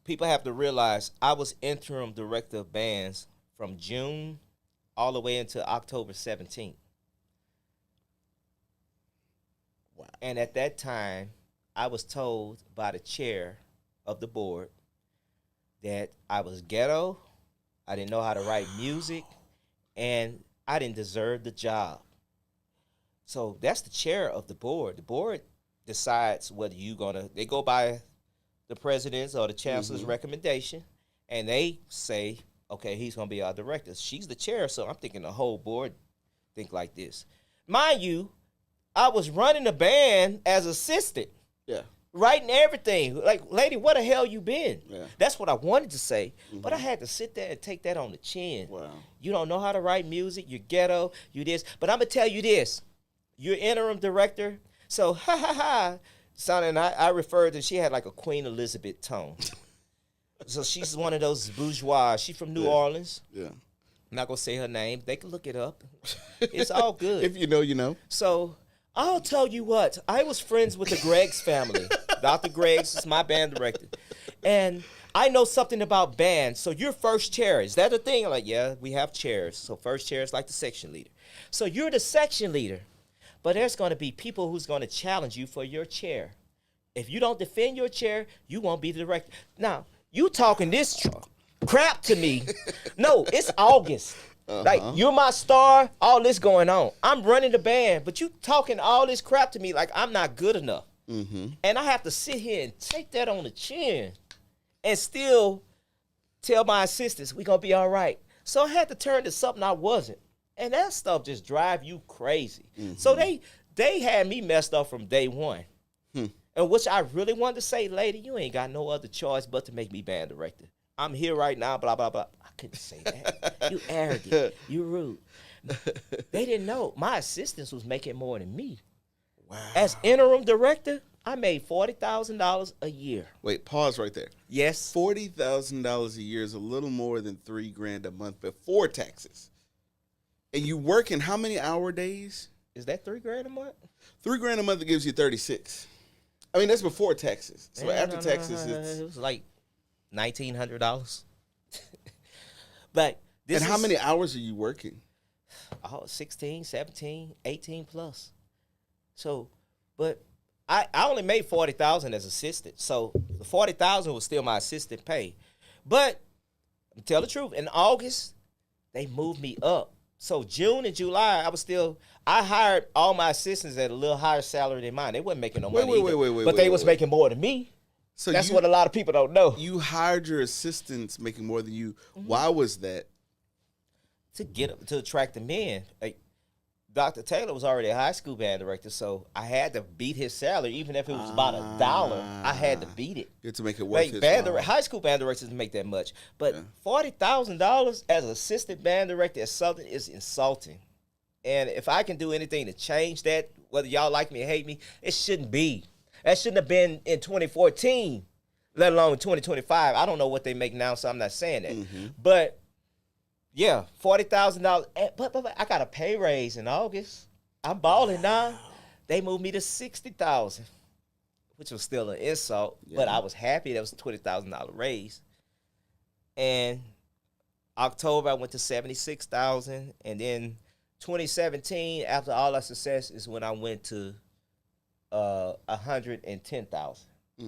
people have to realize I was interim director of bands from June all the way into October 17th. Wow. And at that time, I was told by the chair of the board that I was ghetto, I didn't know how to write music, and I didn't deserve the job. So that's the chair of the board. The board decides whether they go by the president's or the chancellor's recommendation, and they say, okay, he's gonna be our director. She's the chair, so I'm thinking the whole board think like this. Mind you, I was running the band as assistant. Yeah. Writing everything. Like, lady, where the hell you been? Yeah. That's what I wanted to say. But I had to sit there and take that on the chin. Wow. You don't know how to write music. You're ghetto. You this. But I'm going to tell you this. You're interim director. So, Son, and I referred to, she had like a Queen Elizabeth tone. So she's one of those bourgeois. She's from New Orleans. Yeah. I'm not going to say her name. They can look it up. It's all good. If you know, you know. So I'll tell you what, I was friends with the Greggs family. Dr. Greggs is my band director. And I know something about bands. So you're first chair. Is that a thing? I'm like, yeah, we have chairs. So first chair is like the section leader. So you're the section leader. But there's going to be people who's going to challenge you for your chair. If you don't defend your chair, you won't be the director. Now, you talking this crap to me. No, it's August. Like, you're my star, all this going on. I'm running the band, but you talking all this crap to me like I'm not good enough. And I have to sit here and take that on the chin and still tell my assistants we going to be all right. So I had to turn to something I wasn't. And that stuff just drive you crazy. So they had me messed up from day one. And which I really wanted to say, lady, you ain't got no other choice but to make me band director. I'm here right now, blah, blah, blah. I couldn't say that. You arrogant. You rude. They didn't know. My assistants was making more than me. Wow. As interim director, I made $40,000 a year. Wait, pause right there. Yes. $40,000 a year is a little more than $3,000 a month before taxes. And you work in how many hour days? Is that $3,000 a month? $3,000 a month gives you 36. I mean, that's before taxes. So after taxes, it was like $1,900. But this how many hours are you working? 16, 17, 18 plus. So, but I only made $40,000 as assistant. So the $40,000 was still my assistant pay. But to tell the truth, in August, they moved me up. So June and July, I hired all my assistants at a little higher salary than mine. They wasn't making no money either, but they was making more than me. So that's what a lot of people don't know. You hired your assistants making more than you. Why was that? To attract the men. Like, Dr. Taylor was already a high school band director, so I had to beat his salary, even if it was about $1. I had to beat it. You had to make it worth it. High school band directors make that much, but $40,000 as an assistant band director at Southern is insulting. And if I can do anything to change that, whether y'all like me or hate me, it shouldn't be. That shouldn't have been in 2014, let alone in 2025. I don't know what they make now, so I'm not saying that. But yeah, $40,000. But I got a pay raise in August. I'm balling now. They moved me to $60,000, which was still an insult. Yeah. But I was happy that was a $20,000 raise. And October I went to $76,000, and then 2017, after all that success, is when I went to $110,000.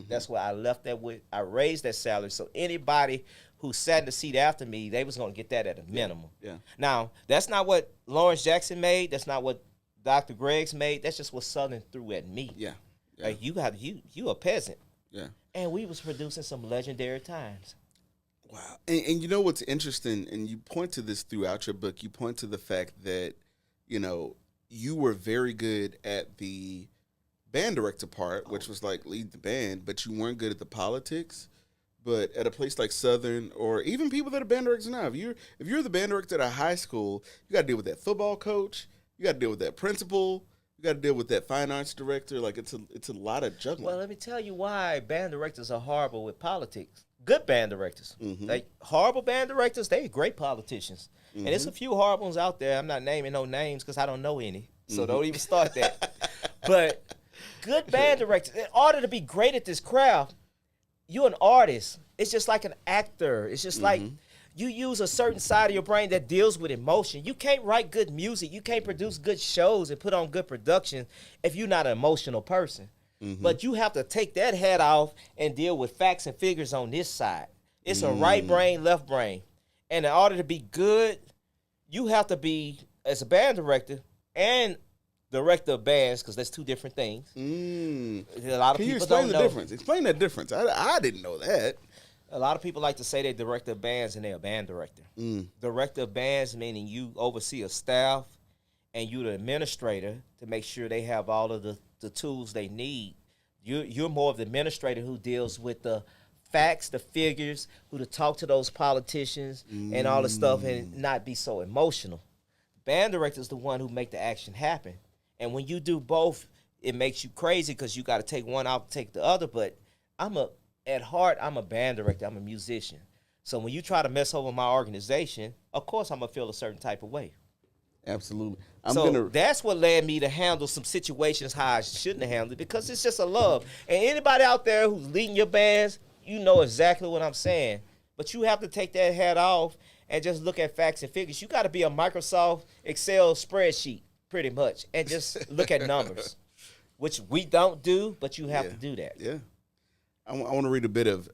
That's where I left that with. I raised that salary, so anybody who sat in the seat after me, they was going to get that at a minimum. Yeah. Now, that's not what Lawrence Jackson made. That's not what Dr. Greggs made. That's just what Southern threw at me. Yeah. Like, you a peasant. Yeah. And we was producing some legendary times. Wow. And you know what's interesting, and you point to this throughout your book, you point to the fact that, you were very good at the band director part, which was like lead the band, but you weren't good at the politics. But at a place like Southern, or even people that are band directors now, if you're the band director at a high school, you got to deal with that football coach, you got to deal with that principal, you got to deal with that fine arts director. Like, it's a lot of juggling. Well, let me tell you why band directors are horrible with politics. Good band directors, like horrible band directors, they great politicians. And there's a few horrible ones out there. I'm not naming no names because I don't know any, so don't even start that. But good band directors, in order to be great at this craft, you're an artist. It's just like an actor. It's just like you use a certain side of your brain that deals with emotion. You can't write good music. You can't produce good shows and put on good production if you're not an emotional person. But you have to take that hat off and deal with facts and figures on this side. It's a right brain, left brain. And in order to be good, you have to be, as a band director and director of bands, because that's two different things. A lot of Can you people explain don't the know. difference? Explain that difference. I didn't know that. A lot of people like to say they're director of bands and they're a band director. Director of bands meaning you oversee a staff and you're the administrator to make sure they have all of the tools they need. You're more of the administrator who deals with the facts, the figures, who to talk to those politicians and all the stuff and not be so emotional. Band director is the one who make the action happen. And when you do both, it makes you crazy because you got to take one out, take the other. But at heart, I'm a band director. I'm a musician. So when you try to mess over my organization, of course I'm gonna feel a certain type of way. Absolutely. That's what led me to handle some situations how I shouldn't have handled it, because it's just a love. And anybody out there who's leading your bands, you know exactly what I'm saying. But you have to take that hat off and just look at facts and figures. You got to be a Microsoft Excel spreadsheet, pretty much, and just look at numbers, which we don't do, but you have to do that. Yeah. I want to read a bit of